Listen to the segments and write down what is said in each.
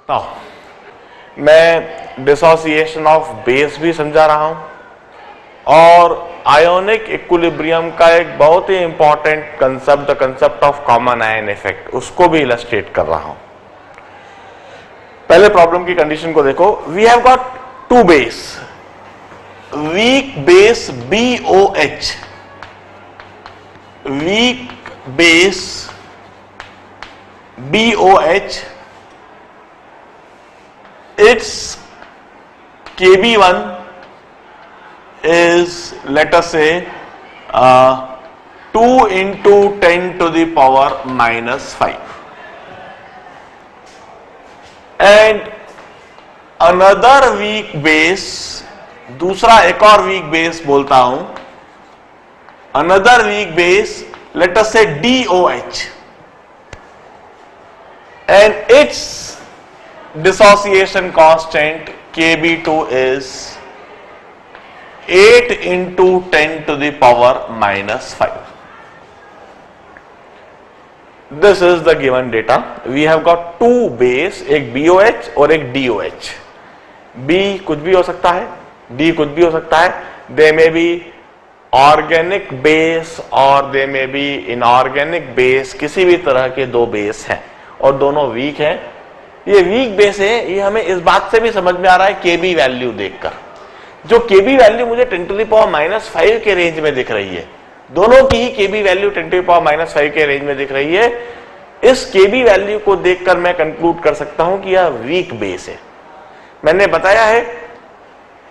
तो मैं dissociation of base भी समझा रहा हूं और आयोनिक इक्विलिब्रियम का एक बहुत ही important concept, the concept of common ion effect, उसको भी इलस्ट्रेट कर रहा हूं। पहले प्रॉब्लम की कंडीशन को देखो। We have got to base, weak base BOH, weak base BOH, its Kb1 is, let us say, 2 into 10 to the power minus 5, and another weak base, दूसरा एक और weak base बोलता हूं, another weak base, let us say DOH, and its dissociation constant Kb2 is 8 into 10 to the power minus 5. This is the given data. We have got two base, एक BOH और एक DOH. B कुछ भी हो सकता है, D कुछ भी हो सकता है. They may be organic base और they may be inorganic base. किसी भी तरह के दो बेस हैं और दोनों वीक हैं. ये वीक बेस है, ये हमें इस बात से भी समझ में आ रहा है Kb वैल्यू देखकर. जो Kb वैल्यू मुझे 10 to the power minus 5 के रेंज में दिख रही है, दोनों की ही Kb value 10 to the power minus 5 के रेंज में दिख रही है. इस Kb वैल्यू को देखकर मैं कंक्लूड कर सकता हूं कि यह वीक बेस है. मैंने बताया है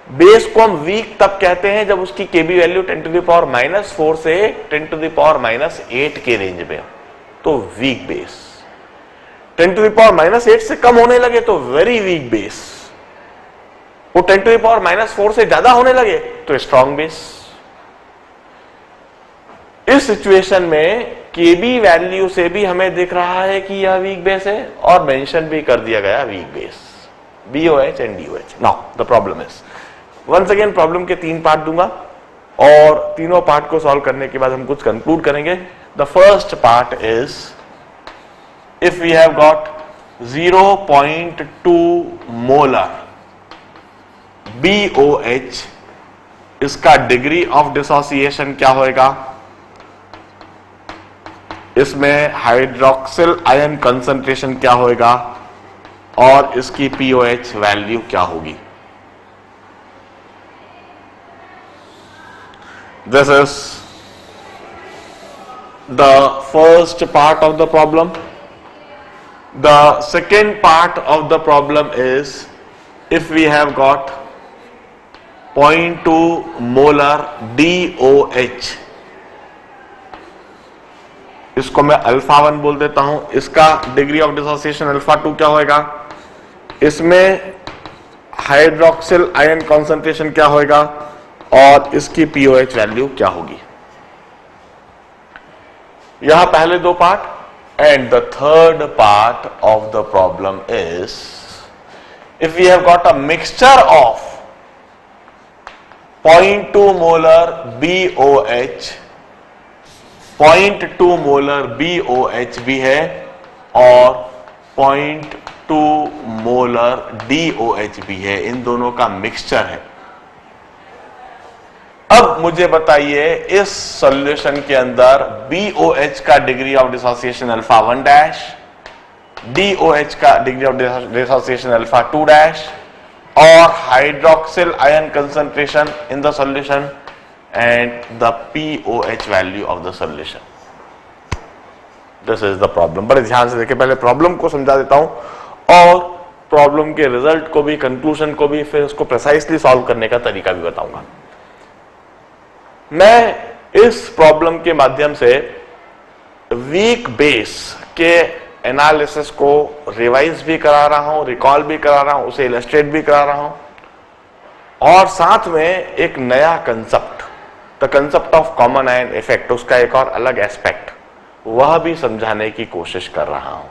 बेस को हम वीक तब कहते हैं जब उसकी Kb value 10 to the power minus 4 से 10 to the power minus 8 के रेंज में हो, तो weak base. 10 to the power minus 8 से कम होने लगे तो वेरी वीक बेस. वो 10 to the power minus 4 से ज्यादा होने लगे तो स्ट्रॉन्ग बेस. इस सिचुएशन में Kb वैल्यू से भी हमें दिख रहा है कि यह वीक बेस है और मेंशन भी कर दिया गया weak base BOH and DOH. Now the problem is, once again problem के 3 पार्ट दूंगा और तीनों पार्ट को सॉल्व करने के बाद हम कुछ कंक्लूड करेंगे. The first part is, if we have got 0.2 molar BOH, इसका डिग्री ऑफ डिसोसिएशन क्या होएगा, इसमें हाइड्रोक्सिल आयन कंसंट्रेशन क्या होएगा और इसकी POH वैल्यू क्या होगी. This is the first part of the problem. The second part of the problem is, if we have got 0.2 molar DOH, इसको मैं अल्फा 1 बोल देता हूं, इसका डिग्री ऑफ डिसोसिएशन अल्फा 2 क्या होएगा, इसमें हाइड्रोक्सिल आयन कॉन्सेंट्रेशन क्या होएगा और इसकी POH वैल्यू क्या होगी. यहां पहले दो part. And the third part of the problem is, if we have got a mixture of 0.2 molar BOH, 0.2 molar BOH भी है और 0.2 molar DOH भी है, इन दोनों का मिक्सचर है. अब मुझे बताइए इस सॉल्यूशन के अंदर BOH का degree of dissociation alpha 1 dash, DOH का degree of dissociation alpha 2 dash और hydroxyl ion concentration in the solution and the POH value of the solution. This is the problem. बड़े ध्यान से देखिए, पहले प्रॉब्लम को समझा देता हूं और प्रॉब्लम के रिजल्ट को भी, कंक्लूजन को भी, फिर उसको प्रिसाइसली सॉल्व करने का तरीका भी बताऊंगा. मैं इस प्रॉब्लम के माध्यम से वीक बेस के एनालिसिस को रिवाइज भी करा रहा हूं, रिकॉल भी करा रहा हूं, उसे इलस्ट्रेट भी करा रहा हूं और साथ में एक नया concept, the concept of common ion effect, उसका एक और अलग एस्पेक्ट, वह भी समझाने की कोशिश कर रहा हूं.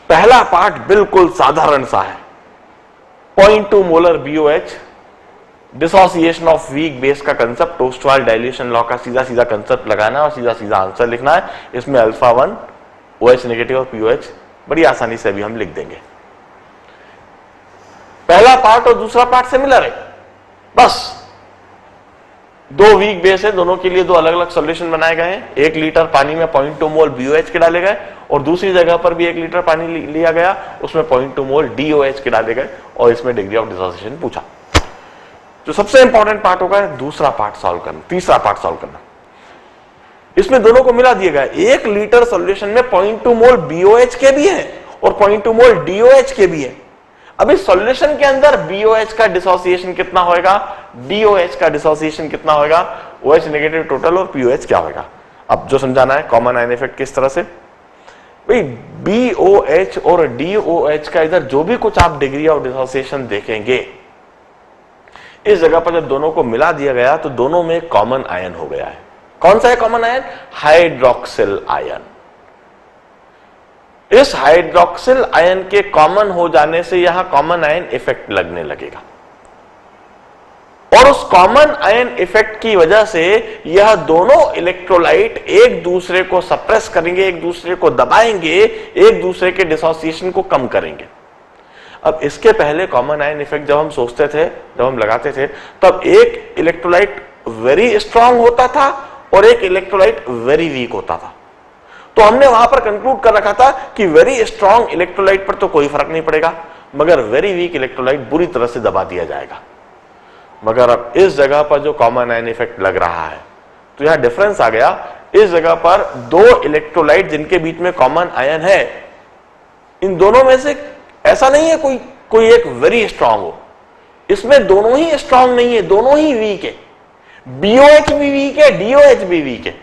पहला पार्ट बिल्कुल साधारण सा है. 0.2 molar BOH, dissociation of weak base का कंसेप्ट, ओस्टवाल्ड डाइल्यूशन लॉ का सीधा सीधा कंसेप्ट लगाना और सीधा सीधा आंसर लिखना है. इसमें अल्फा 1 OH नेगेटिव और POH बड़ी आसानी से अभी हम लिख देंगे। पहला पार्ट और दूसरा पार्ट सिमिलर है, बस दो वीक बेस है, दोनों के लिए दो अलग अलग सॉल्यूशन बनाए गए हैं। 1 लीटर पानी में 0.2 मोल BOH के डाले गए और दूसरी जगह पर भी 1 लीटर पानी लिया गया, उसमें 0.2 मोल DOH के डाले गए और इसमें डिग्री ऑफ डिसोसिएशन पूछा। जो सबसे इंपॉर्टेंट पार्ट होगा दूसरा पार्ट सॉल्व करना, तीसरा पार्ट सॉल्व करना। इसमें दोनों को मिला दिया गया, 1 लीटर सॉल्यूशन में 0.2 मोल BOH के भी है और 0.2 मोल DOH के भी है। अब इस सॉल्यूशन के अंदर BOH का डिसोसिएशन कितना होगा, DOH का डिसोसिएशन कितना होगा, OH नेगेटिव टोटल और POH क्या होगा। अब जो समझाना है कॉमन आयन इफेक्ट किस तरह से, भाई BOH और DOH का इधर जो भी कुछ आप डिग्री ऑफ डिसोसिएशन देखेंगे, इस जगह पर जब दोनों को मिला दिया गया तो दोनों में कॉमन आयन हो गया है। कौन सा है कॉमन आयन, हाइड्रोक्सिल आयन। इस हाइड्रोक्सिल आयन के कॉमन हो जाने से यहां कॉमन आयन इफेक्ट लगने लगेगा और उस कॉमन आयन इफेक्ट की वजह से यह दोनों इलेक्ट्रोलाइट एक दूसरे को सप्रेस करेंगे, एक दूसरे को दबाएंगे, एक दूसरे के डिसोसिएशन को कम करेंगे। अब इसके पहले कॉमन आयन इफेक्ट जब हम सोचते थे, जब हम लगाते थे, तब एक इलेक्ट्रोलाइट वेरी स्ट्रांग होता था और एक इलेक्ट्रोलाइट वेरी वीक होता था। तो हमने वहां पर कंक्लूड कर रखा था कि वेरी स्ट्रांग इलेक्ट्रोलाइट पर तो कोई फर्क नहीं पड़ेगा, मगर वेरी वीक इलेक्ट्रोलाइट बुरी तरह से दबा दिया जाएगा। मगर अब इस जगह पर जो कॉमन आयन इफेक्ट लग रहा है तो यहां डिफरेंस आ गया। इस जगह पर दो इलेक्ट्रोलाइट जिनके बीच में कॉमन आयन है, इन दोनों में से ऐसा नहीं है कोई एक वेरी स्ट्रांग हो, इसमें दोनों ही स्ट्रांग नहीं है, दोनों ही वीक है। BOH भी वीक है, DOH भी वीक है।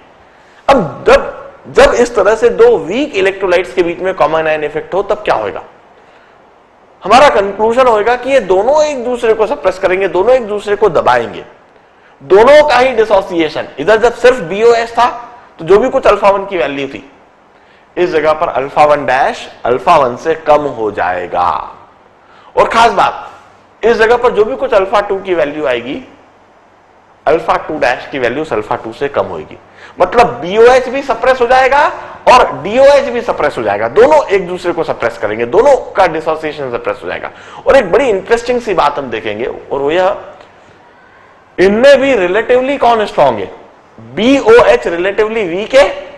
अब जब इस तरह से दो वीक इलेक्ट्रोलाइट्स के बीच में कॉमन आयन इफेक्ट हो तब क्या होगा, हमारा कंक्लूजन होगा कि ये दोनों एक दूसरे को सप्रेस करेंगे, दोनों एक दूसरे को दबाएंगे, दोनों का ही डिसोसिएशन। इधर जब सिर्फ BOH था तो जो भी कुछ अल्फा 1 की वैल्यू थी, इस जगह पर अल्फा 1 डैश अल्फा 1 से कम हो जाएगा। और खास बात, इस जगह पर जो भी कुछ अल्फा 2 की वैल्यू आएगी, अल्फा 2 डैश की वैल्यू अल्फा 2 से कम होगी। मतलब BOH भी सप्रेस हो जाएगा और DOH भी सप्रेस हो जाएगा, दोनों एक दूसरे को सप्रेस करेंगे, दोनों का डिसोसिएशन सप्रेस हो जाएगा। और एक बड़ी इंटरेस्टिंग सी बात हम देखेंगे और वो यह, इनमें भी रिलेटिवली कौन स्ट्रांग है, BOH रिलेटिवली वीक है,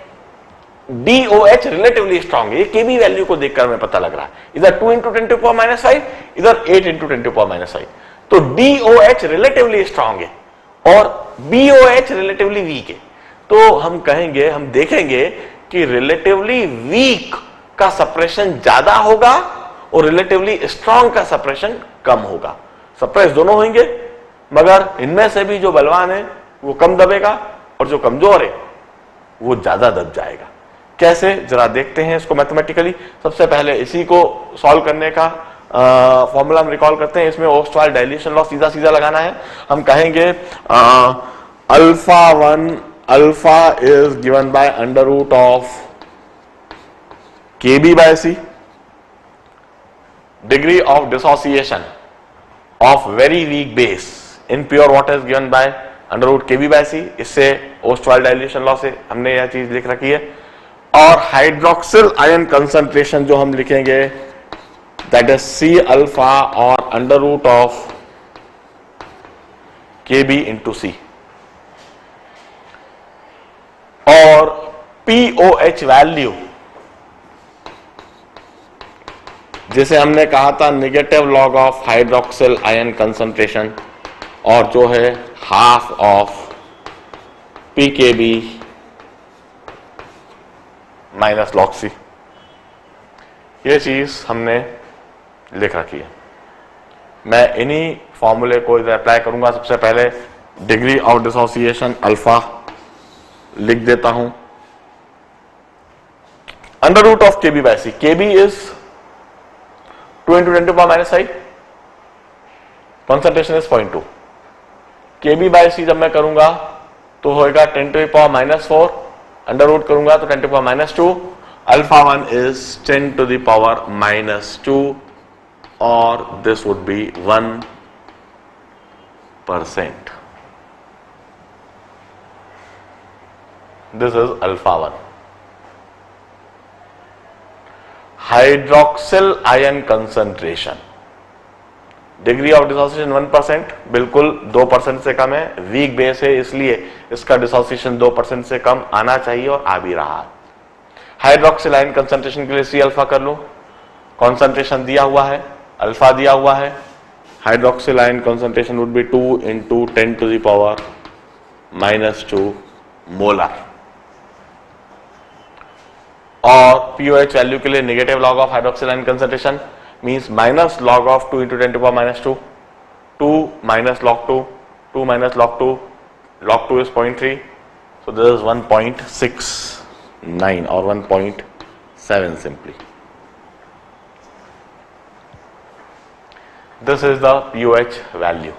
DOH रिलेटिवली स्ट्रांग है। ये KB वैल्यू को देखकर हमें पता लग रहा है, इधर 2 × 10⁻⁵, इधर 8 × 10⁻⁵। तो DOH रिलेटिवली स्ट्रांग है और BOH रिलेटिवली वीक है। तो हम कहेंगे, हम देखेंगे कि रिलेटिवली वीक का सप्रेशन ज्यादा होगा और रिलेटिवली स्ट्रांग का सप्रेशन कम होगा। सप्रेस दोनों होंगे, मगर इनमें से भी जो बलवान है वो कम दबेगा और जो कमजोर है वो ज्यादा दब जाएगा। कैसे, जरा देखते हैं इसको मैथमेटिकली। सबसे पहले इसी को सॉल्व करने का फॉर्मूला हम रिकॉल करते हैं। इसमें ओस्टवाल डाइल्यूशन लॉ सीधा सीधा लगाना है। हम कहेंगे alpha is given by √of KB/C, degree of dissociation of very weak base in pure water is given by √KB/C। इससे ओस्टवाल डाइल्यूशन लॉ से हमने यह चीज लिख रखी है। और हाइड्रोक्सिल आयन कंसंट्रेशन जो हम लिखेंगे, दैट इज C अल्फा और √of KB/C। और POH वैल्यू जिसे हमने कहा था negative log of hydroxyl ion concentration, और जो है half of PKB minus log C। ये चीज हमने लिख रखी है। मैं इन्हीं फॉर्मूले को इधर अप्लाई करूंगा। सबसे पहले डिग्री ऑफ डिसोसिएशन अल्फा लिख देता हूं, √of KB/C। KB is 2 × 10⁻⁵, concentration is 0.2। KB/C जब मैं करूंगा तो होएगा 10⁻⁻⁴, अंडर रूट करूंगा तो 10⁻⁻²। अल्फा 1 इज 10⁻⁻² और this would be 1%। This is alpha 1। Hydroxyl ion concentration, degree of dissociation 1%, बिल्कुल 2% से कम है, वीक बेस है इसलिए इसका डिसोसिएशन 2% से कम आना चाहिए और आ भी रहा है। हाइड्रोक्सिल आयन कंसंट्रेशन के लिए सी अल्फा कर लो, कॉन्सेंट्रेशन दिया हुआ है, अल्फा दिया हुआ है, hydroxyl ion concentration would be 2 into 10⁻⁻² molar. और पीओएच वैल्यू के लिए negative log of hydroxyl ion concentration means minus log of 2 into 10⁻², 2 minus log 2, 2 minus log 2, log 2 is 0.3, so this is 1.69 or 1.7 simply. This is the pOH value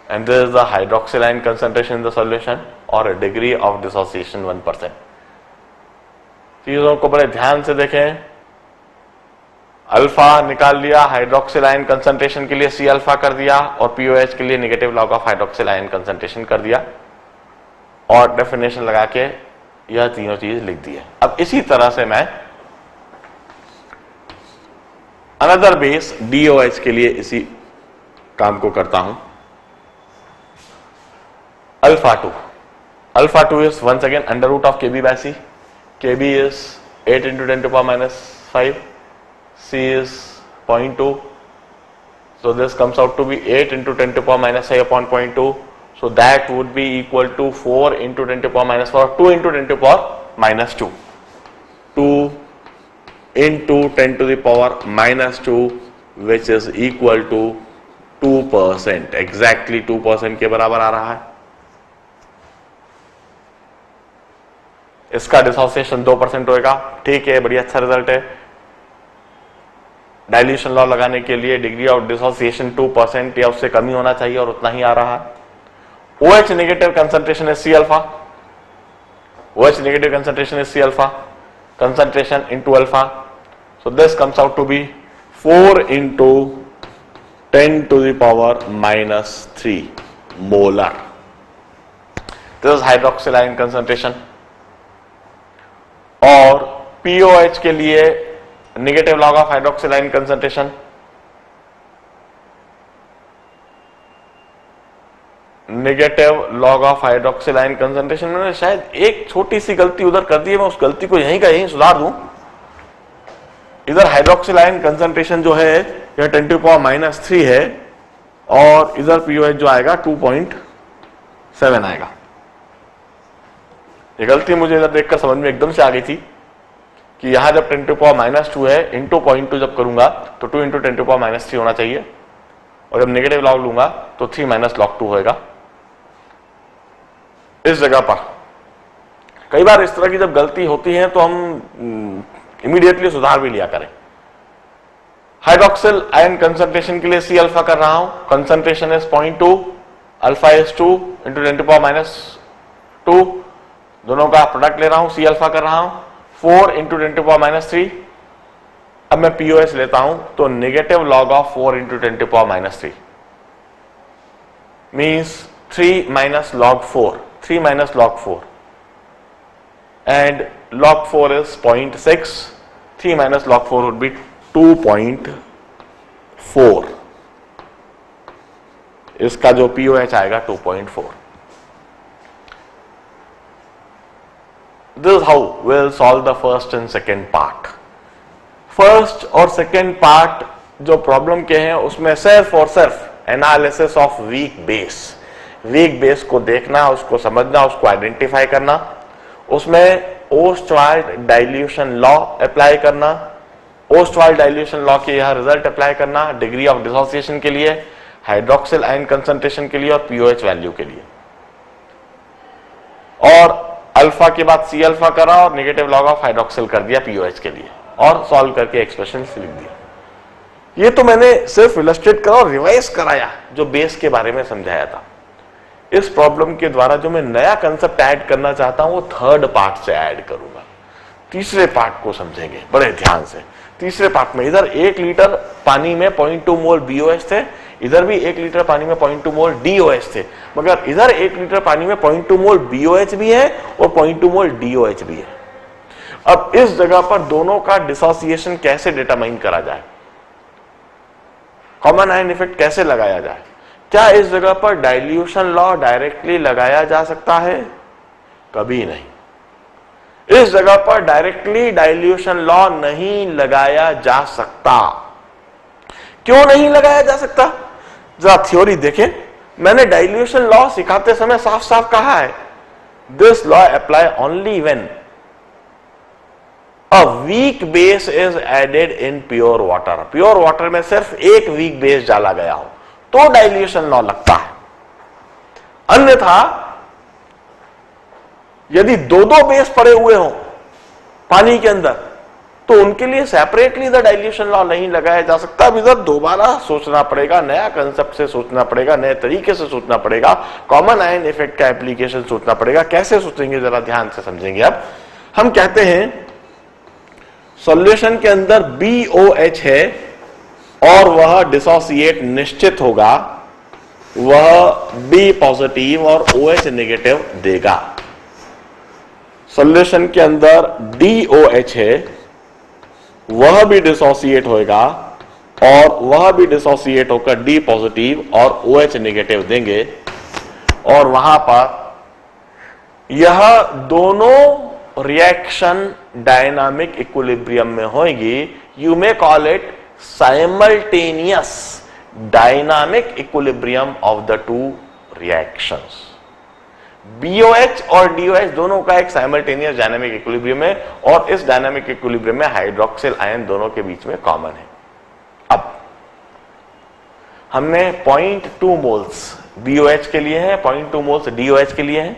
and this is the hydroxyl ion concentration in the solution or a degree of dissociation 1%. चीजों को बड़े ध्यान से देखें, alpha निकाल लिया, hydroxyl ion concentration के लिए सी अल्फा कर दिया और पीओएच के लिए negative log of hydroxyl ion concentration कर दिया और डेफिनेशन लगा के यह तीनों चीज लिख दी है। अब इसी तरह से मैं अनदर बेस डीओएच के लिए इसी काम को करता हूं। Alpha 2 is once again under root of Kb by C, Kb is 8 into 10⁻⁵, C is 0.2, so this comes out to be 8 into 10⁻⁵ upon 0.2, so that would be equal to 4 into 10⁻⁴, 2 into 10⁻², 2 into 10⁻⁻², which is equal to 2%, exactly 2% के बराबर आ रहा है। इसका dissociation 2% होएगा, ठीक है, बड़ी अच्छा रिजल्ट है। डाइल्यूशन लॉ लगाने के लिए डिग्री ऑफ डिसोसिएशन 2% या उससे कम ही होना चाहिए और उतना ही आ रहा है। OH negative concentration is C alpha, OH negative concentration is C alpha, concentration into alpha, so this comes out to be 4 into 10⁻³ molar. This is hydroxyl ion concentration. और pOH के लिए negative log of hydroxyl ion concentration, negative log of hydroxyl ion concentration, मैंने शायद एक छोटी सी गलती उधर कर दी है, मैं उस गलती को यहीं का यहीं सुधार दूं। इधर हाइड्रोक्सिल आयन कंसंट्रेशन जो है यह 10⁻³ है और इधर पीओएच जो आएगा 2.7 आएगा। ये गलती मुझे इधर देखकर समझ में एकदम से आ गई थी कि यहां जब 10⁻² है इंटू 0.2 जब करूंगा तो 2 into 10⁻³ होना चाहिए और जब नेगेटिव लॉग लूंगा तो 3 minus log 2 होएगा। इस जगह पर कई बार इस तरह की जब गलती होती है तो हम इमीडिएटली सुधार भी लिया करें। हाइड्रोक्सिल आयन कंसंट्रेशन के लिए सी अल्फा कर रहा हूं, concentration is 0.2, alpha is 2 into 10⁻², दोनों का प्रोडक्ट ले रहा हूं, सी अल्फा कर रहा हूं, 4 into 10⁻³। अब मैं पीओएच लेता हूं तो negative log of 4 into 10⁻³ means 3 minus log 4, 3 minus log 4 and log 4 is 0.6, 3 minus log 4 would be 2.4, इसका जो पीओएच आएगा 2.4। This is how we'll solve the first and second part. First और सेकेंड पार्ट जो problem के हैं उसमें सिर्फ और सिर्फ एनालिसिस ऑफ वीक बेस को देखना, उसको समझना, उसको आइडेंटिफाई करना, उसमें ओस्टवाल्ड डाइल्यूशन लॉ अप्लाई करना, ओस्टवाल्ड डाइल्यूशन लॉ के यह रिजल्ट अप्लाई करना डिग्री ऑफ डिसोसिएशन के लिए, हाइड्रोक्सिल आयन कंसंट्रेशन के लिए और पीओएच वैल्यू के लिए। और अल्फा के बाद सी अल्फा करा और नेगेटिव लॉग ऑफ हाइड्रोक्सिल कर दिया पीओएच के लिए और सॉल्व करके एक्सप्रेशन लिख दिया। ये तो मैंने सिर्फ इलस्ट्रेट करा और रिवाइज कराया जो बेस के बारे में समझाया था। इस प्रॉब्लम के द्वारा जो मैं नया कंसेप्ट ऐड करना चाहता हूं वो थर्ड पार्ट से ऐड करूंगा। तीसरे पार्ट को समझेंगे बड़े ध्यान से। तीसरे पार्ट में इधर 1 लीटर पानी में 0.2 मोल बीओएच थे, इधर भी 1 लीटर पानी में 0.2 मोल डीओएच थे, मगर इधर 1 लीटर पानी में 0.2 मोल बीओएच भी है और 0.2 मोल डीओएच भी है। अब इस जगह पर दोनों का डिसोसिएशन कैसे डिटरमाइन करा जाए, कॉमन आयन इफेक्ट कैसे लगाया जाए? क्या इस जगह पर डाइल्यूशन लॉ डायरेक्टली लगाया जा सकता है? कभी नहीं। इस जगह पर डायरेक्टली डाइल्यूशन लॉ नहीं लगाया जा सकता। क्यों नहीं लगाया जा सकता? जरा थ्योरी देखें। मैंने डाइल्यूशन लॉ सिखाते समय साफ साफ कहा है, this law apply only when a weak base is added in pure water. Pure water में सिर्फ एक वीक बेस डाला गया हो तो डाइल्यूशन लॉ लगता है। अन्यथा यदि दो दो बेस पड़े हुए हो पानी के अंदर तो उनके लिए सेपरेटली द डाइल्यूशन लॉ नहीं लगाया जा सकता। अब इधर दोबारा सोचना पड़ेगा, नया कंसेप्ट से सोचना पड़ेगा, नए तरीके से सोचना पड़ेगा, कॉमन आयन इफेक्ट का एप्लीकेशन सोचना पड़ेगा। कैसे सोचेंगे जरा ध्यान से समझेंगे। अब हम कहते हैं सॉल्यूशन के अंदर BOH है और वह डिसोसिएट निश्चित होगा, वह B पॉजिटिव और OH नेगेटिव देगा। सॉल्यूशन के अंदर DOH है, वह भी डिसोसिएट होगा और वह भी डिसोसिएट होकर D पॉजिटिव और OH नेगेटिव देंगे और वहां पर यह दोनों रिएक्शन डायनामिक इक्विलिब्रियम में होगी। You may call it simultaneous dynamic equilibrium of the two reactions. BOH और DOH दोनों का एक साइमल्टेनियस डायनामिक इक्विलिब्रियम है और इस डायनामिक इक्विलिब्रियम में हाइड्रोक्सिल आयन दोनों के बीच में कॉमन है। अब हमने 0.2 मोल्स BOH के लिए है, 0.2 मोल्स DOH के लिए है।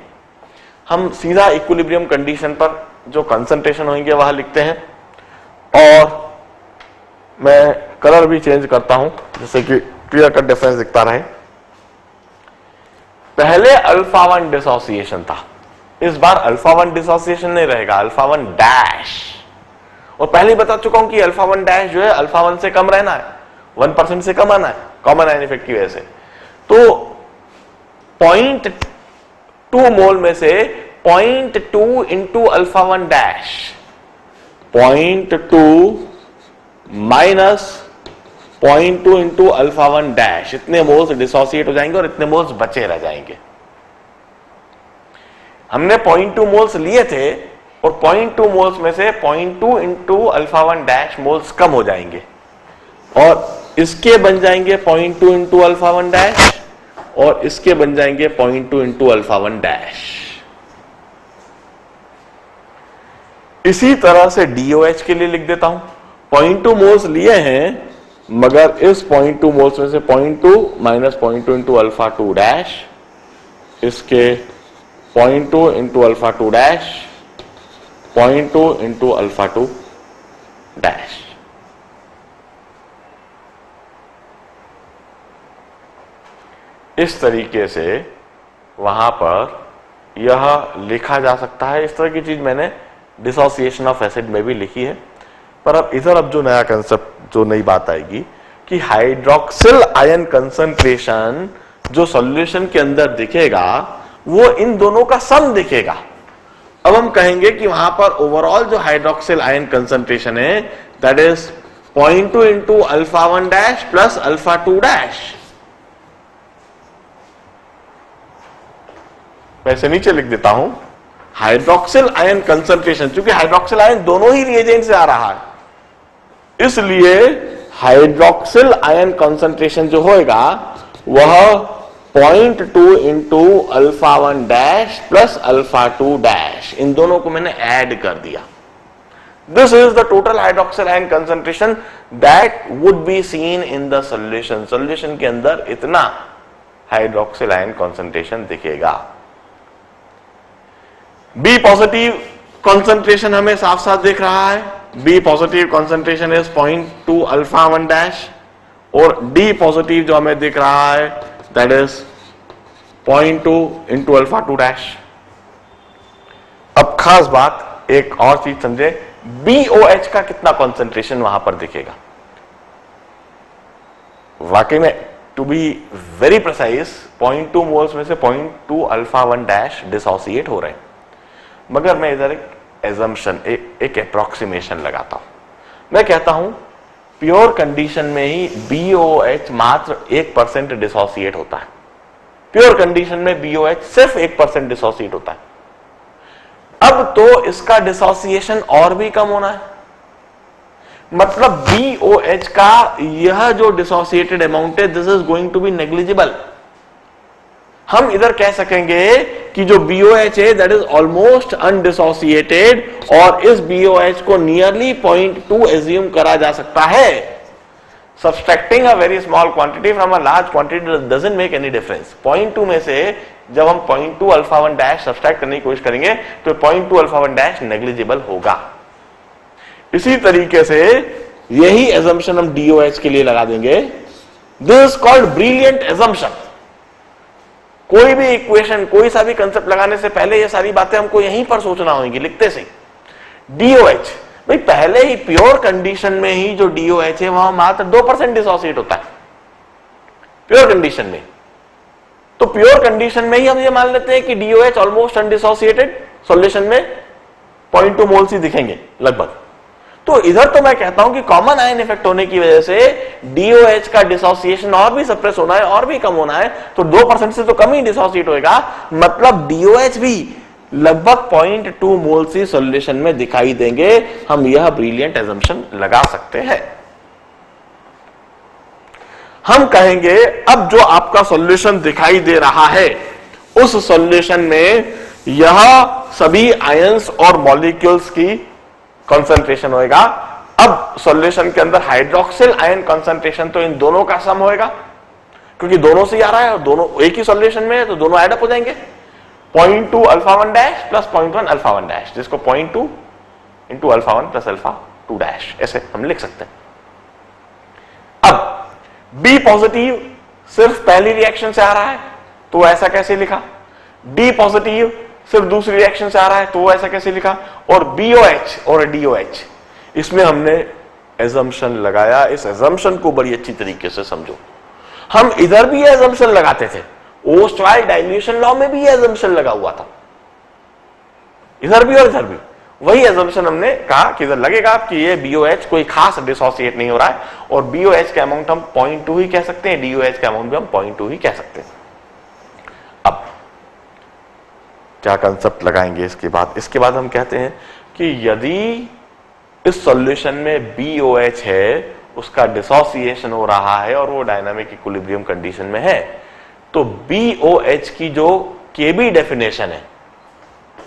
हम सीधा इक्विलिब्रियम कंडीशन पर जो कंसंट्रेशन होंगे वह लिखते हैं और मैं कलर भी चेंज करता हूं जिससे कि क्लियर कट डिफरेंस दिखता रहे। पहले अल्फा 1 डिसोसिएशन था, इस बार अल्फा 1 डिसोसिएशन नहीं रहेगा, अल्फा 1 डैश। और पहले ही बता चुका हूं कि अल्फा 1 डैश जो है अल्फा 1 से कम रहना है, 1% से कम आना है कॉमन आयन इफेक्ट की वजह से। तो 0.2 मोल में से 0.2 into alpha 1 dash, 0.2 minus 0.2 into alpha 1 dash, इतने मोल्स डिसोसिएट हो जाएंगे और इतने मोल्स बचे रह जाएंगे। हमने 0.2 मोल्स लिए थे और 0.2 मोल्स में से 0.2 इंटू अल्फा 1 डैश मोल्स कम हो जाएंगे और इसके बन जाएंगे 0.2 इंटू अल्फा 1 डैश और इसके बन जाएंगे 0.2 इंटू अल्फा 1 डैश। इसी तरह से DOH के लिए लिख देता हूं, 0.2 मोल्स लिए हैं मगर इस 0.2 मोल्स में से 0.2 माइनस 0.2 इंटू अल्फा 2 डैश, इसके 0.2 into alpha 2 dash, 0.2 into alpha 2 dash. इस तरीके से वहां पर यह लिखा जा सकता है। इस तरह की चीज मैंने डिसोसिएशन ऑफ एसिड में भी लिखी है। पर अब इधर अब जो नया कंसेप्ट, जो नई बात आएगी कि हाइड्रोक्सिल आयन कंसंट्रेशन जो सॉल्यूशन के अंदर दिखेगा वो इन दोनों का सम दिखेगा। अब हम कहेंगे कि वहां पर ओवरऑल जो हाइड्रोक्सिल आयन कंसंट्रेशन है that is 0.2 into alpha 1 dash plus alpha 2 dash. वैसे नीचे लिख देता हूं हाइड्रोक्सिल आयन कंसंट्रेशन, क्योंकि हाइड्रोक्सिल आयन दोनों ही रिएजेंट से आ रहा है, इसलिए हाइड्रोक्सिल आयन कंसंट्रेशन जो होगा वह 0.2 into alpha 1 dash plus alpha 2 dash, इन दोनों को मैंने ऐड कर दिया। This is the total hydroxyl ion concentration that would be seen in the solution. Solution के अंदर इतना हाइड्रोक्सिल आयन कंसंट्रेशन दिखेगा। बी पॉजिटिव कंसंट्रेशन हमें साफ साफ दिख रहा है, B positive concentration is 0.2 alpha 1 dash और डी पॉजिटिव जो हमें दिख रहा है that is 0.2 into alpha 2 dash. अब खास बात एक और चीज समझे, BOH का कितना कंसंट्रेशन वहां पर दिखेगा। वाकई में to be very precise 0.2 moles में से 0.2 अल्फा 1 डैश डिसोसिएट हो रहे हैं, मगर मैं इधर एक एजम्पशन, एक अप्रोक्सीमेशन लगाता हूं। मैं कहता हूं प्योर कंडीशन में ही BOH मात्र 1% डिसोसिएट होता है। प्योर कंडीशन में BOH सिर्फ 1% डिसोसिएट होता है। अब तो इसका डिसोसिएशन और भी कम होना है, मतलब BOH का यह जो डिसोसिएटेड अमाउंट है, this is going to be negligible. हम इधर कह सकेंगे कि जो BOH है दैट इज ऑलमोस्ट अनडिसोसिएटेड, और इस BOH को नियरली 0.2 एज्यूम करा जा सकता है। Subtracting a very small quantity from a large quantity doesn't make any difference. 0.2 में से जब हम 0.2 अल्फा 1 डैश सब्सट्रैक्ट करने की कोशिश करेंगे तो 0.2 अल्फा 1 डैश नेग्लिजिबल होगा। इसी तरीके से यही एजम्पशन हम DOH के लिए लगा देंगे। This is called brilliant assumption. कोई भी इक्वेशन, कोई सा भी कंसेप्ट लगाने से पहले ये सारी बातें हमको यहीं पर सोचना होंगी, लिखते से। DOH भाई पहले ही प्योर कंडीशन में ही जो DOH है वहां मात्र 2% डिसोसिएट होता है प्योर कंडीशन में। तो प्योर कंडीशन में ही हम ये मान लेते हैं कि DOH ऑलमोस्ट अनडिसोसिएटेड, सॉल्यूशन में 0.2 मोल्स ही दिखेंगे लगभग। तो इधर तो मैं कहता हूं कि कॉमन आयन इफेक्ट होने की वजह से DOH का डिसोसिएशन और भी सप्रेस होना है, और भी कम होना है, तो 2% से तो कम ही डिसोसिएट होएगा, मतलब DOH भी लगभग 0.2 मोल्स ही सॉल्यूशन में दिखाई देंगे। हम यह ब्रिलियंट एजम्पशन लगा सकते हैं। हम कहेंगे अब जो आपका सॉल्यूशन दिखाई दे रहा है उस सॉल्यूशन में यह सभी आयंस और मॉलिक्यूल्स की कंसंट्रेशन होएगा। अब सॉल्यूशन के अंदर हाइड्रोक्सिल आयन कंसंट्रेशन तो इन दोनों का सम होएगा, क्योंकि दोनों से आ रहा है और दोनों एक ही सॉल्यूशन में है, तो दोनों ऐड अप हो जाएंगे। 0.2 alpha 1 dash plus 0.1 alpha 1 dash, जिसको 0.2 into alpha 1 plus alpha 2 dash ऐसे हम लिख सकते हैं। अब B पॉजिटिव सिर्फ पहली रिएक्शन से आ रहा है, तो ऐसा कैसे लिखा? D पॉजिटिव सिर्फ दूसरी रिएक्शन से आ रहा है, तो ऐसा कैसे लिखा? और BOH और DOH, इसमें हमने एजम्पशन लगाया। इस एजम्पशन को बड़ी अच्छी तरीके से समझो। हम इधर भी एजम्पशन लगाते थे, ओस्टवाइल डाइल्यूशन लॉ में भी एजम्पशन लगा हुआ था, इधर भी और इधर भी वही एजम्पशन हमने कहा कि इधर लगेगा कि ये BOH कोई खास डिसोसिएट नहीं हो रहा है, और BOH का अमाउंट हम 0.2 ही कह सकते हैं, DOH का अमाउंट भी हम 0.2 ही कह सकते हैं। अब क्या कंसेप्ट लगाएंगे इसके बाद? इसके बाद हम कहते हैं कि यदि इस सॉल्यूशन में BOH है, उसका डिसोसिएशन हो रहा है और वो डायनामिक इक्विलिब्रियम कंडीशन में है, तो BOH की जो KB डेफिनेशन है,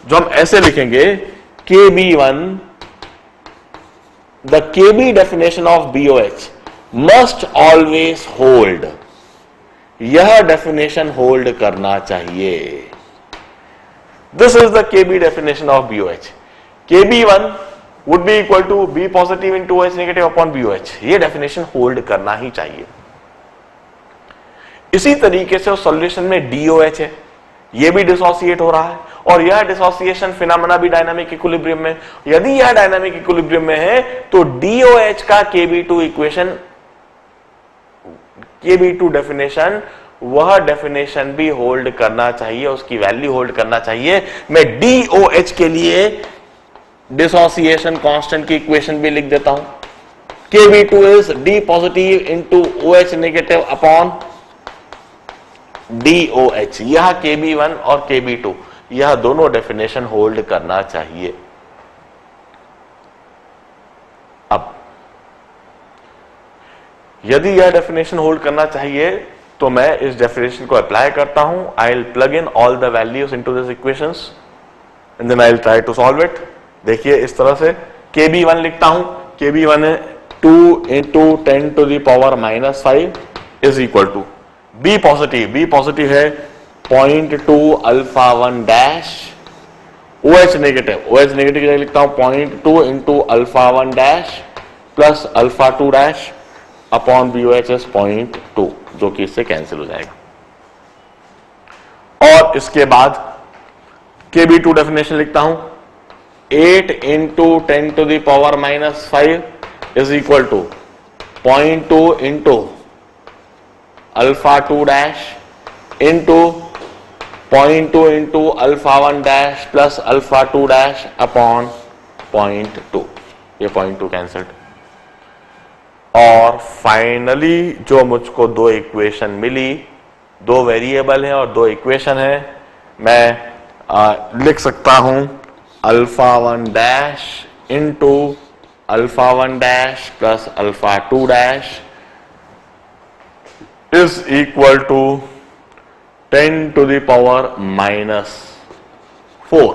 जो हम ऐसे लिखेंगे KB1, the KB definition of BOH must always hold. यह डेफिनेशन होल्ड करना चाहिए। This is the KB definition of BOH। KB1 would be equal to B positive into OH negative upon BOH। ये definition hold करना ही चाहिए। इसी तरीके से उस सॉल्यूशन में DOH है, ये भी डिसोसिएट हो रहा है, और यह डिसोसिएशन फिनोमेना भी डायनामिक इक्विलिब्रियम में। यदि यह डायनामिक इक्विलिब्रियम में है तो DOH का KB2 इक्वेशन, KB2 डेफिनेशन, वह डेफिनेशन भी होल्ड करना चाहिए, उसकी वैल्यू होल्ड करना चाहिए। मैं DOH के लिए डिसोसिएशन कांस्टेंट की इक्वेशन भी लिख देता हूं। KB2 is D positive into OH negative upon DOH। यह KB1 और KB2, यह दोनों डेफिनेशन होल्ड करना चाहिए। अब यदि यह डेफिनेशन होल्ड करना चाहिए तो मैं इस डेफिनेशन को अप्लाई करता हूं। I will plug in all the values into this equations and then I will try to solve it. देखिए इस तरह से KB1 लिखता हूं। KB1 है 2 into 10 to the power -5 is equal to B positive. B positive है 0.2 alpha 1 dash, OH negative. OH negative लिखता हूं 0.2 into alpha 1 dash plus alpha 2 dash upon BOH 0.2, जो कि इससे कैंसिल हो जाएगा। और इसके बाद KB2 डेफिनेशन लिखता हूं 8 into 10 to the power -5 is equal to 0.2 into alpha 2 dash into 0.2 into alpha 1 dash plus alpha 2 dash upon 0.2, ये 0.2 कैंसल्ड। और फाइनली जो मुझको दो इक्वेशन मिली, दो वेरिएबल है और दो इक्वेशन है, मैं लिख सकता हूं alpha 1 dash into alpha 1 dash plus alpha 2 dash is equal to 10 to the power -4।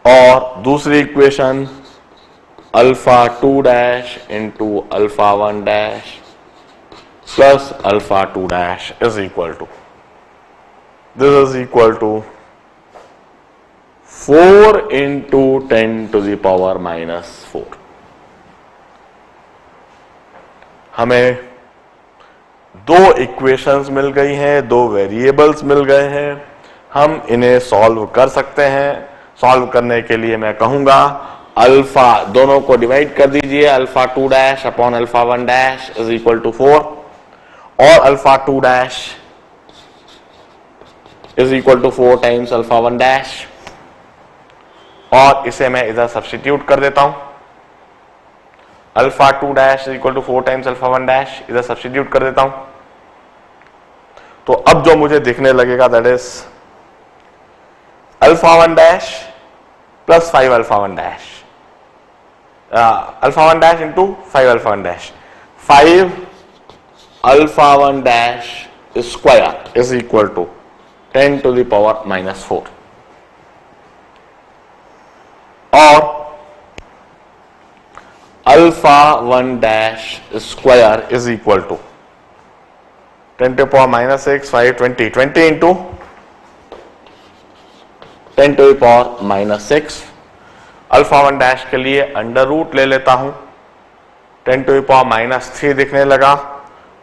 और दूसरी equation alpha 2 dash into alpha 1 dash plus alpha 2 dash is equal to, this is equal to 4 into 10 to the power -4। हमें दो equations मिल गई हैं, दो variables मिल गए हैं, हम इन्हें सॉल्व कर सकते हैं। सॉल्व करने के लिए मैं कहूंगा अल्फा दोनों को डिवाइड कर दीजिए, alpha 2 dash upon alpha 1 dash is equal to 4 और alpha 2 dash is equal to 4 times alpha 1 dash, और इसे मैं इधर सब्स्टिट्यूट कर देता हूं। Alpha 2 dash is equal to 4 times alpha 1 dash, इधर सब्स्टिट्यूट कर देता हूं। तो अब जो मुझे दिखने लगेगा that is alpha 1 dash plus 5 alpha 1 dash, alpha 1 dash into 5 alpha 1 dash, 5 alpha 1 dash square is equal to 10 to the power -4। और alpha 1 dash square is equal to 10 to the power -6, 5, 20, 20 into 10 to the power -6। Alpha 1 dash के लिए under root ले लेता हूं, 10 to the power -3 दिखने लगा,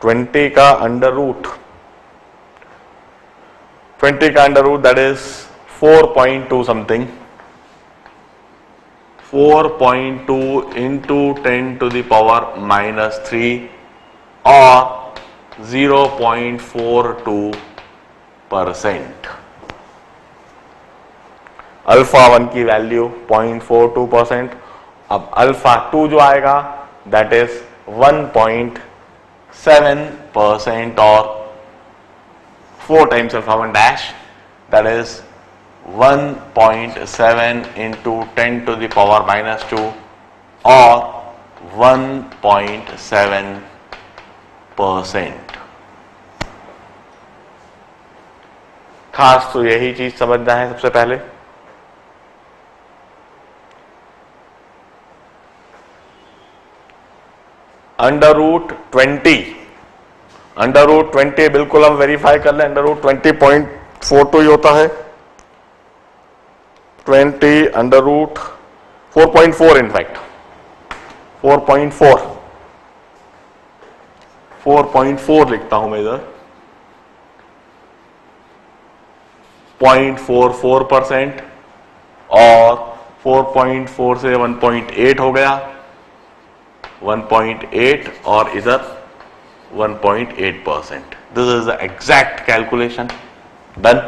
20 का under root, 20 का under root that is 4.2 something, 4.2 into 10 to the power -3 और 0.42%। अल्फा 1 की वैल्यू 0.42%। अब अल्फा 2 जो आएगा दैट इज 1.7% और 4 times alpha 1 dash that is 1.7 into 10 to the power -2 और 1.7%। खास तो यही चीज समझना है सबसे पहले। अंडर रूट 20, अंडर रूट 20 बिल्कुल हम वेरीफाई कर लें, अंडर रूट 20.42 ही होता है, 20 अंडर रूट 4.4 इनफैक्ट 4.4 लिखता हूं मैं इधर, 0.44% और 4.4 से 1.8 हो गया, 1.8 और इधर 1.8%। This is the exact calculation done.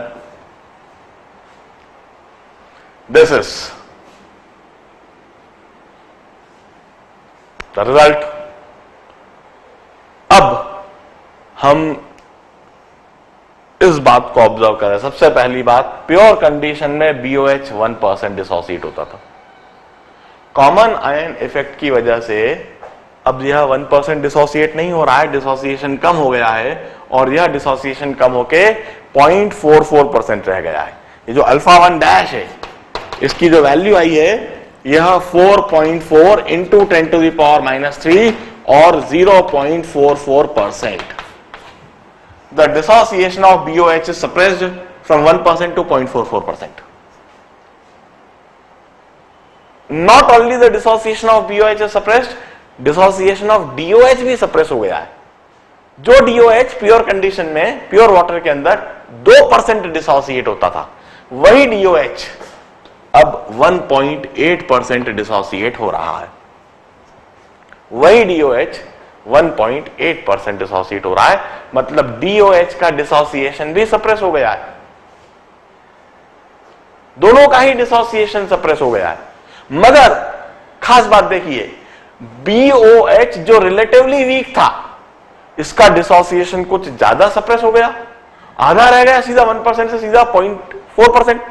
This is the result. अब हम इस बात को ऑब्जर्व करें। सबसे पहली बात, प्योर कंडीशन में BOH 1% डिसोसिएट होता था। कॉमन आयन इफेक्ट की वजह से अब यह 1% डिसोसिएट नहीं हो रहा है, डिसोसिएशन कम हो गया है और यह डिसोसिएशन कम होके 0.44% रह गया है। ये जो अल्फा 1 डैश है इसकी जो वैल्यू आई है यह 4.4 इंटू 10 to the power -3 और 0.44%। The dissociation of BOH is suppressed from 1% to 0.44%. Not only the dissociation of BOH is suppressed, dissociation of DOH भी suppress हो गया है। जो DOH प्योर कंडीशन में, प्योर वाटर के अंदर 2% डिसोसिएट होता था, वही DOH अब 1.8% डिसोसिएट हो रहा है। वही DOH 1.8% डिसोसिएट हो रहा है, मतलब DOH का डिसोसिएशन भी सप्रेस हो गया है। दोनों का ही डिसोसिएशन सप्रेस हो गया है। मगर खास बात देखिए, BOH जो रिलेटिवली वीक था, इसका डिसोसिएशन कुछ ज्यादा सप्रेस हो गया, आधा रह गया, सीधा 1% से सीधा 0.4%।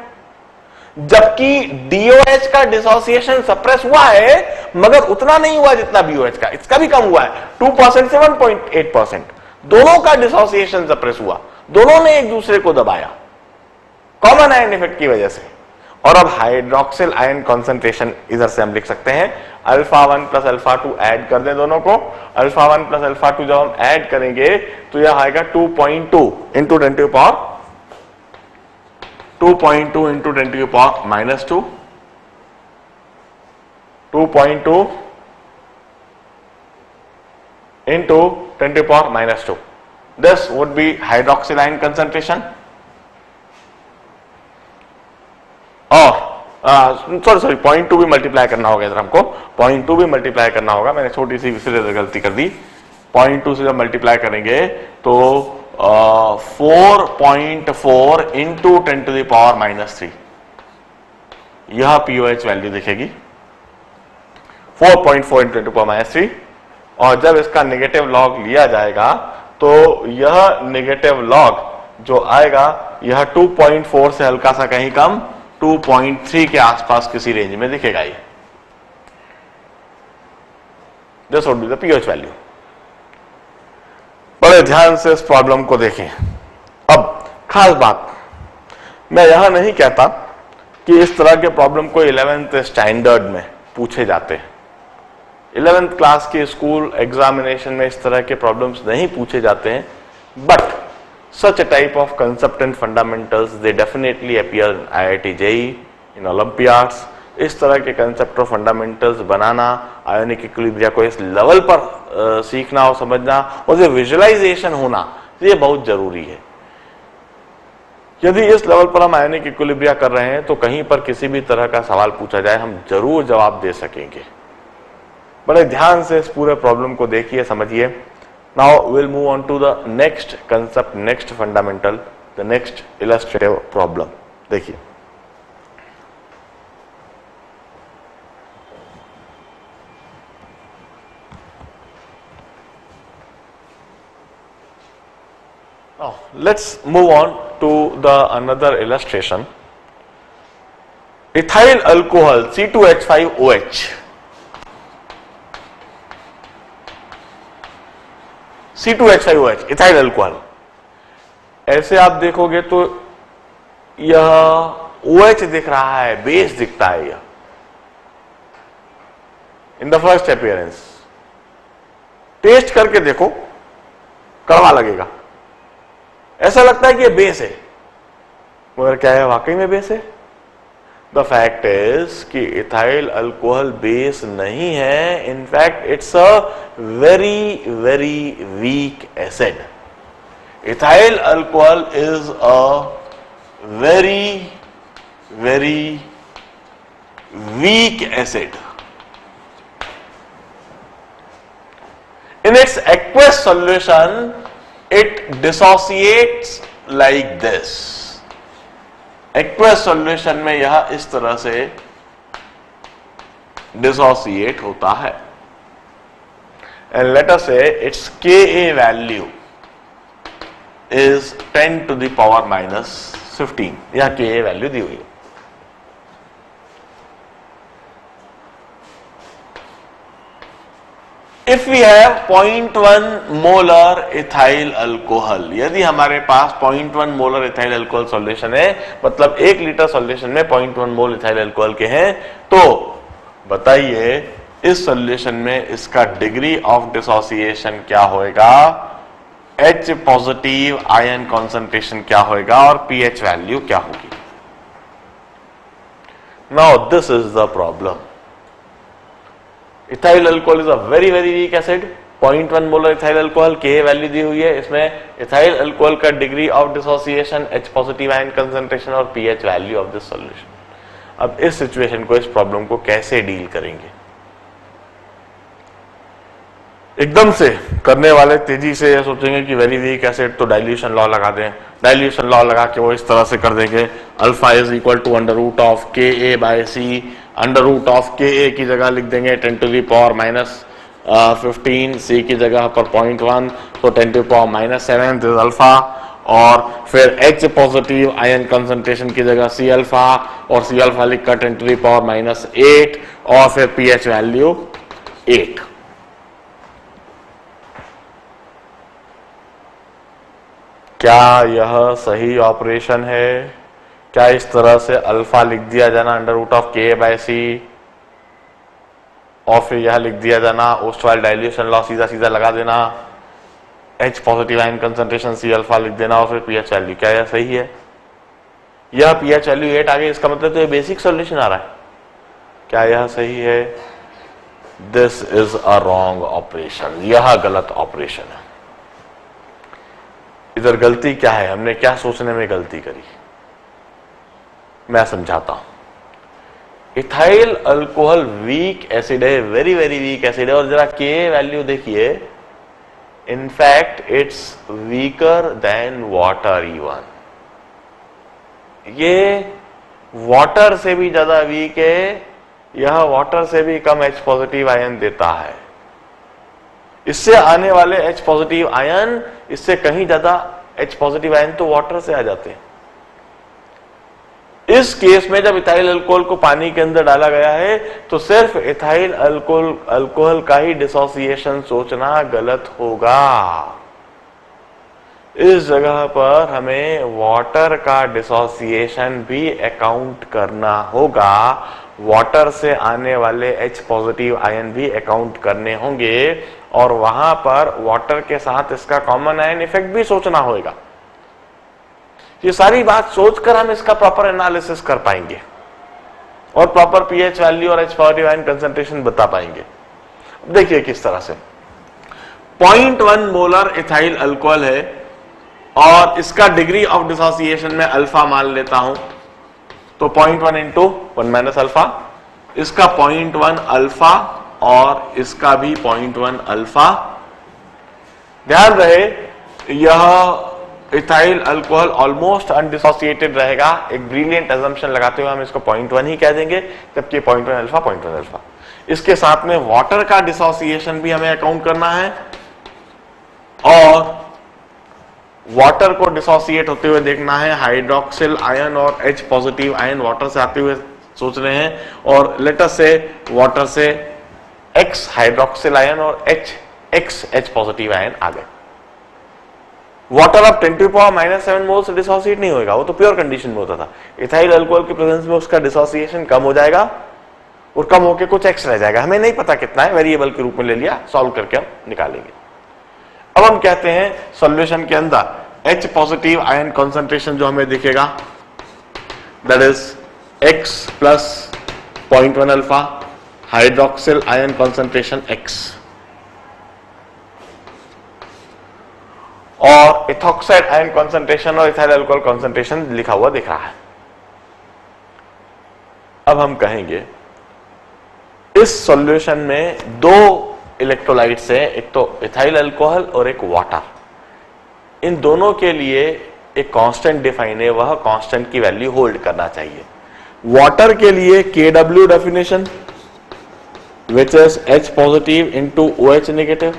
जबकि DOH का डिसोसिएशन सप्रेस हुआ है, मगर उतना नहीं हुआ जितना BOH का, इसका भी कम हुआ है, 2% से 1.8%। दोनों का डिसोसिएशन सप्रेस हुआ, दोनों ने एक दूसरे को दबाया कॉमन आयन इफेक्ट की वजह से। और अब हाइड्रोक्सिल आयन कॉन्सेंट्रेशन इधर से हम लिख सकते हैं, α1 प्लस α2 ऐड कर दें दोनों को। α1 प्लस α2 जब हम ऐड करेंगे तो यह आएगा 2.2 into 10 to power 2.2 into 10 to power -2, 2.2 into 10 to the power -2. This would be hydroxyl ion concentration. और सॉरी 0.2 भी मल्टीप्लाई करना होगा इधर हमको, 0.2 भी मल्टीप्लाई करना होगा, मैंने छोटी सी इसलिए गलती कर दी। 0.2 से जब मल्टीप्लाई करेंगे तो 4.4 इंटू 10 टू द पावर -3 यह POH वैल्यू दिखेगी, 4.4 इंटू 10 टू पावर -3। और जब इसका नेगेटिव लॉग लिया जाएगा तो यह नेगेटिव लॉग जो आएगा यह 2.4 से हल्का सा कहीं कम 2.3 के आसपास किसी रेंज में दिखेगा। ये this would be the pH value. बड़े ध्यान से इस प्रॉब्लम को देखें। अब खास बात, मैं यहां नहीं कहता कि इस तरह के प्रॉब्लम को 11th स्टैंडर्ड में पूछे जाते हैं। 11th क्लास के स्कूल एग्जामिनेशन में इस तरह के प्रॉब्लम्स नहीं पूछे जाते हैं, but such a type of concept and fundamentals they definitely appear in IIT JEE, in Olympiads। इस तरह के कंसेप्ट और फंडामेंटल्स बनाना, आयोनिक इक्विलिब्रिया को इस लेवल पर सीखना और समझना और जो विजुअलाइजेशन होना, ये बहुत जरूरी है। यदि इस लेवल पर हम आयोनिक इक्विलिब्रिया कर रहे हैं तो कहीं पर किसी भी तरह का सवाल पूछा जाए हम जरूर जवाब दे सकेंगे। बड़े ध्यान से इस पूरे प्रॉब्लम को देखिए, समझिए। Now we'll move on to the next concept, next fundamental, the next illustrative problem. देखिए, now let's move on to the another illustration. Ethyl alcohol C2H5OH, C2H5OH ethyl alcohol. ऐसे आप देखोगे तो यह OH दिख रहा है, बेस दिखता है यह in the first appearance. Taste करके देखो, कड़वा लगेगा, ऐसा लगता है कि यह बेस है, मगर क्या है वाकई में बेस है? द फैक्ट इज कि इथाइल अल्कोहल बेस नहीं है, in fact it's a very very weak acid. Ethyl alcohol is a very very weak acid. In its aqueous solution, it dissociates like this. Aqueous solution में यह इस तरह से dissociate होता है। एंड लेट अस से it's Ka value is 10 to the power -15। यह Ka value दी हुई है। If we have 0.1 molar ethyl alcohol, यदि हमारे पास 0.1 मोलर इथाइल अल्कोहल सॉल्यूशन है, मतलब 1 लीटर सॉल्यूशन में 0.1 मोल इथाइल अल्कोहल के हैं, तो बताइए इस सॉल्यूशन में इसका डिग्री ऑफ डिसोसिएशन क्या होएगा, H पॉजिटिव आयन कॉन्सेंट्रेशन क्या होएगा और pH वैल्यू क्या होगी। Now this is the problem. Ethyl alcohol is a very very weak acid, 0.1 molar ethyl alcohol, Ka value दी हुई है, इसमें इथाइल अल्कोहल का degree of dissociation, H positive ion concentration और pH value of this solution. अब इस situation को, इस प्रॉब्लम को कैसे डील करेंगे? एकदम से करने वाले तेजी से ये सोचेंगे कि वेरी वीक एसिड तो डाइल्यूशन लॉ लगा दें, डाइल्यूशन लॉ लगा के वो इस तरह से कर देंगे, alpha is equal to under root of K A by C, under root of K A की जगह लिख देंगे 10 टू द पावर -15, सी की जगह पर 0.1, तो 10 to the power -7 this alpha, और फिर H पॉजिटिव आयन कंसंट्रेशन की जगह सी अल्फा, और सी अल्फा लिखकर 10 टू द पावर -8, और फिर pH वैल्यू 8। क्या यह सही ऑपरेशन है? क्या इस तरह से अल्फा लिख दिया जाना अंडर रूट ऑफ के बाय सी, और फिर यह लिख दिया जाना ओस्टवाइल डाइल्यूशन लॉ सीधा सीधा लगा देना, H positive ion concentration C alpha लिख देना, और फिर pH वैल्यू, क्या यह सही है? यह pH वैल्यू 8 आ गई, इसका मतलब तो ये बेसिक सॉल्यूशन आ रहा है। क्या यह सही है? This is a wrong operation, यह गलत ऑपरेशन है। इधर गलती क्या है, हमने क्या सोचने में गलती करी, मैं समझाता हूं। इथाइल अल्कोहल वीक एसिड है, वेरी वेरी वीक एसिड है, और जरा के वैल्यू देखिए, in fact it's weaker then water even, ये वाटर से भी ज्यादा वीक है, यह वाटर से भी कम H पॉजिटिव आयन देता है। इससे आने वाले H पॉजिटिव आयन इससे कहीं ज्यादा H पॉजिटिव आयन तो वाटर से आ जाते हैं। इस केस में जब इथाइल अल्कोहल को पानी के अंदर डाला गया है तो सिर्फ इथाइल अल्कोहल का ही डिसोसिएशन सोचना गलत होगा। इस जगह पर हमें वाटर का डिसोसिएशन भी अकाउंट करना होगा, वाटर से आने वाले H पॉजिटिव आयन भी अकाउंट करने होंगे, और वहां पर वाटर के साथ इसका कॉमन आयन इफेक्ट भी सोचना होगा। ये सारी बात सोचकर हम इसका प्रॉपर एनालिसिस कर पाएंगे और प्रॉपर pH वैल्यू और H पॉजिटिव आयन कंसंट्रेशन बता पाएंगे। देखिए किस तरह से 0.1 मोलर इथाइल अल्कोहल है और इसका डिग्री ऑफ डिसोसिएशन में अल्फा मान लेता हूं, तो 0.1 इंटू 1 माइनस अल्फा, इसका 0.1 अल्फा और इसका भी 0.1 अल्फा। ध्यान रहे यह इथाइल अल्कोहल ऑलमोस्ट अनडिसोसिएटेड रहेगा, एक ब्रिलियंट अजम्पशन लगाते हुए हम इसको 0.1 ही कह देंगे, जबकि 0.1 अल्फा 0.1 अल्फा। इसके साथ में वाटर का डिसोसिएशन भी हमें अकाउंट करना है, और वाटर को डिसोसिएट होते हुए देखना है, हाइड्रोक्सिल आयन और H पॉजिटिव आयन वाटर से आते हुए सोच रहे हैं, और लेटर से वाटर से X हाइड्रोक्सिल आयन और H पॉजिटिव आयन आ गए। वाटर अब 10 टू पावर -7 मोल से डिसोसिएट नहीं होगा, वो तो प्योर कंडीशन में होता था। इथाइल अल्कोहल की प्रेजेंस में उसका डिसोसिएशन कम हो जाएगा और कम होकर कुछ X रह जाएगा, हमें नहीं पता कितना है, वेरिएबल के रूप में ले लिया, सॉल्व करके हम निकालेंगे। अब हम कहते हैं सॉल्यूशन के अंदर H पॉजिटिव आयन कंसंट्रेशन जो हमें दिखेगा that is X plus 0.1 alpha, hydroxyl ion concentration X, और इथॉक्साइड आयन कंसंट्रेशन और इथाइल अल्कोहल कंसंट्रेशन लिखा हुआ दिख रहा है। अब हम कहेंगे इस सॉल्यूशन में दो इलेक्ट्रोलाइट्स हैं, एक तो इथाइल अल्कोहल और एक वाटर। इन दोनों के लिए एक कांस्टेंट डिफाइन है, वह कांस्टेंट की वैल्यू होल्ड करना चाहिए। वाटर के लिए Kw definition which is H positive into OH negative,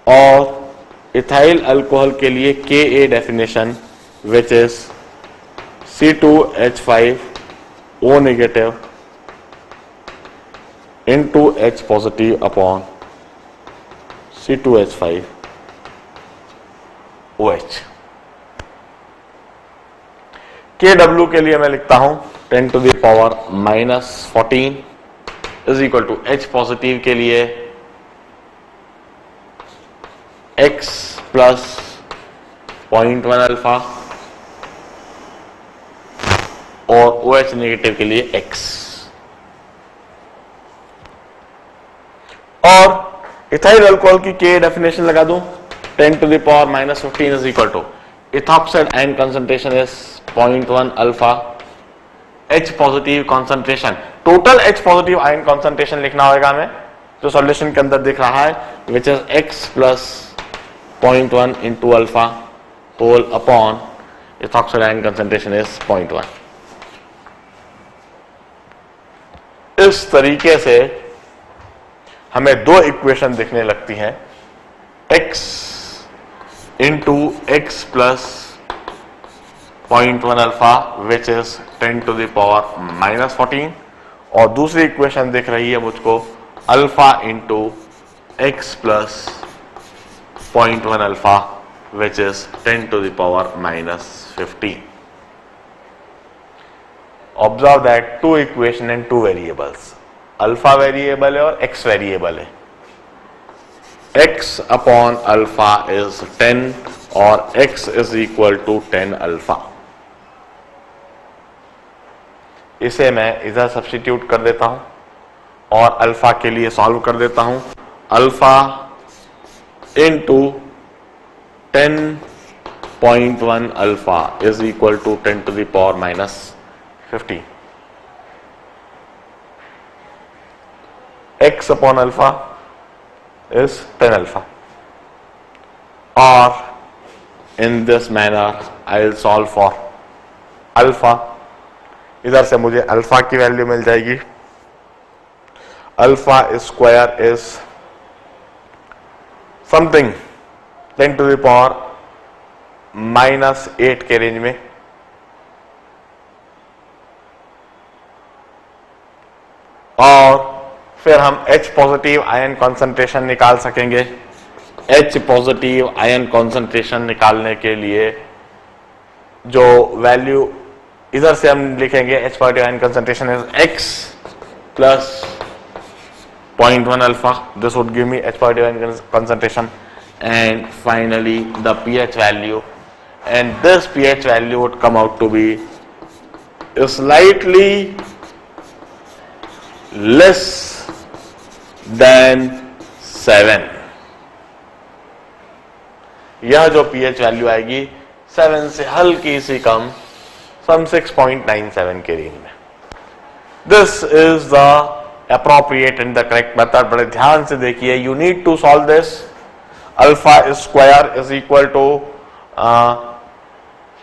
और इथाइल अल्कोहल के लिए Ka definition which is C2H5O negative into H positive upon C2H5OH। Kw के लिए मैं लिखता हूं 10 to the power -14 is equal to H positive के लिए X प्लस 0.1 अल्फा और OH नेगेटिव के लिए X, और इथाइल अल्कोहल की K डेफिनेशन लगा दूं 10 to the power -15 is equal to ethoxide ion concentration is 0.1 alpha, H positive concentration, total H positive ion concentration लिखना होगा हमें जो सॉल्यूशन के अंदर दिख रहा है, which is X plus 0.1 into alpha whole upon ethoxide ion concentration is 0.1. इस तरीके से हमें दो इक्वेशन दिखने लगती हैं, x into x plus 0.1 alpha which is 10 to the power -14, और दूसरी इक्वेशन दिख रही है मुझको alpha into x plus 0.1 alpha which is 10 to the power -15. Observe that two equation and two variables. Alpha variable है और x variable है. x upon alpha is 10 और x is equal to 10 alpha. इसे मैं इधर सब्स्टिट्यूट कर देता हूं और अल्फा के लिए सॉल्व कर देता हूं. Alpha into 10.1 alpha is equal to 10 to the power -15. X upon alpha is 10 alpha. Or in this manner I will solve for alpha. इधर से मुझे अल्फा की वैल्यू मिल जाएगी. Alpha square is something 10 to the power -8 के range में. और फिर हम H पॉजिटिव आयन कॉन्सेंट्रेशन निकाल सकेंगे. H पॉजिटिव आयन कॉन्सेंट्रेशन निकालने के लिए जो वैल्यू इधर से हम लिखेंगे, H positive ion concentration is X plus 0.1 alpha. This would give me H positive ion concentration. And finally the pH value, and this pH value would come out to be slightly less than 7. यह जो pH value आएगी 7 से हल्की सी कम, सम 6.97 के range में. This is the appropriate and the correct method. बड़े ध्यान से देखिए, you need to solve this. Alpha square is equal to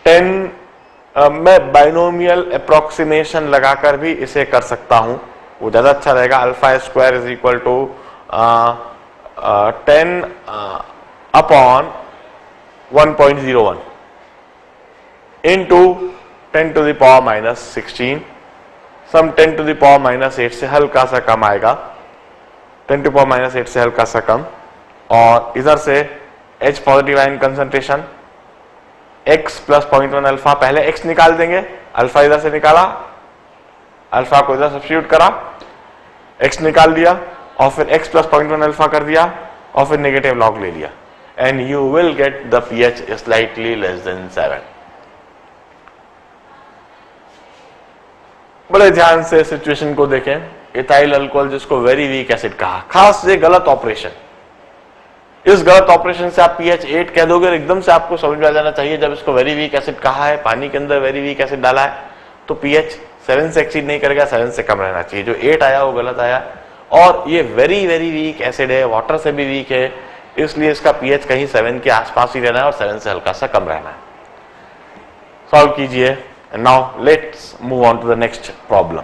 10. मैं बाइनोमियल अप्रोक्सीमेशन लगाकर भी इसे कर सकता हूं, वो ज्यादा अच्छा रहेगा. Alpha square is equal to 10 upon 1.01 into 10 to the power -16. Some 10 to the power -8 से हल्का सा कम आएगा. 10 to the power -8 से हल्का सा कम. और इधर से H positive ion concentration X plus 0.1 alpha. पहले X निकाल देंगे, अल्फा इधर से निकाला, अल्फा को इधर सब्स्टिट्यूट करा, X निकाल दिया और फिर X प्लस 0.1 अल्फा कर दिया और फिर नेगेटिव लॉग ले लिया. And you will get the pH slightly less than 7. बड़े ध्यान से सिचुएशन को देखें. इथाइल अल्कोहल जिसको वेरी वीक एसिड कहा, खास से गलत ऑपरेशन. इस गलत ऑपरेशन से आप pH 8 कह दोगे और एकदम से आपको समझ में आ जाना चाहिए जब इसको वेरी वीक एसिड कहा है, पानी के अंदर वेरी वीक एसिड डाला है, तो pH 7 से एक्सीड नहीं करेगा, 7 से कम रहना चाहिए. जो 8 आया वो गलत आया. और ये वेरी वेरी वीक एसिड है, वाटर से भी वीक है, इसलिए इसका pH कहीं 7 के आसपास ही रहना है और 7 से हल्का सा कम रहना है. सॉल्व कीजिए. Now let's move on to the next problem.